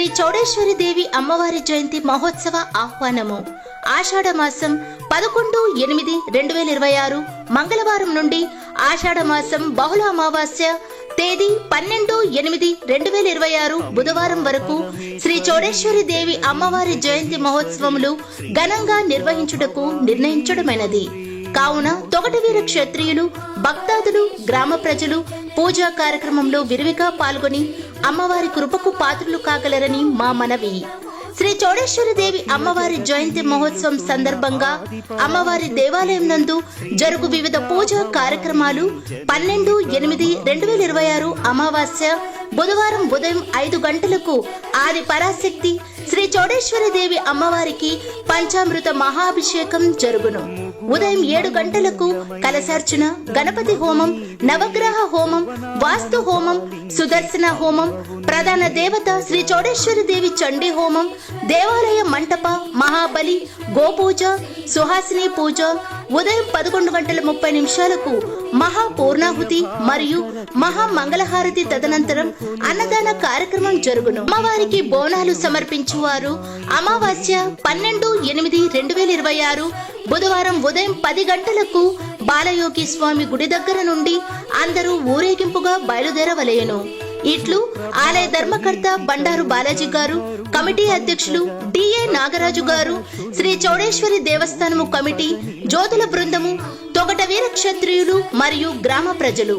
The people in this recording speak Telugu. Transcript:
శ్రీ చౌడేశ్వరి దేవి అమ్మవారి జయంతి మహోత్సవ ఆహ్వానము. ఆషాఢ మాసం 11/8/2026 మంగళవారం నుండి ఆషాఢ మాసం బహుళ అమావాస్య తేదీ 12/8/2026 బుధవారం వరకు శ్రీ చౌడేశ్వరి దేవి అమ్మవారి జయంతి మహోత్సవములు ఘనంగా నిర్వహించుటకు నిర్ణయించడమైనది. కావున తొగటవీర క్షత్రియులు, భక్తాదులు, గ్రామ ప్రజలు పూజా కార్యక్రమంలో విరివిగా పాల్గొని అమ్మవారి కృపకు పాత్రులు కాగలరని మా మనవి. శ్రీ చౌడేశ్వరి దేవి అమ్మవారి జయంతి మహోత్సవం సందర్భంగా అమ్మవారి దేవాలయం నందు జరుగు వివిధ పూజా కార్యక్రమాలు 12/8/2026 అమావాస్య బుధవారం ఉదయం 5 గంటలకు ఆది పరాశక్తి శ్రీ చౌడేశ్వరి దేవి అమ్మవారికి పంచామృత మహాభిషేకం జరుగును. ఉదయం 7 గంటలకు కలశార్చన, గణపతి హోమం, నవగ్రహ హోమం, వాస్తు హోమం, సుదర్శన హోమం, ప్రధాన దేవత శ్రీ చౌడేశ్వరి దేవి చండీ హోమం, దేవాలయ మంటప, మహాబలి, గోపూజ, సుహాసిని పూజ, ఉదయం 11:30 మహాపూర్ణాహుతి మరియు మహామంగళహారతి తదనంతరం అన్నదాన కార్యక్రమం జరుగును. అమ్మవారికి బోనాలు సమర్పించువారు అమావాస్య 12/8/2026 బుధవారం ఉదయం 10 గంటలకు బాలయోగి స్వామి గుడి దగ్గర నుండి అందరూ ఊరేగింపుగా బయలుదేరవలెను. ఇట్లు ఆలయ ధర్మకర్త బండారు బాలాజీ గారు, కమిటీ అధ్యక్షులు డిఏ నాగరాజు గారు, శ్రీ చౌడేశ్వరి దేవస్థానము కమిటీ, జ్యోతుల బృందము, తొగటవీర క్షత్రియులు మరియు గ్రామ ప్రజలు.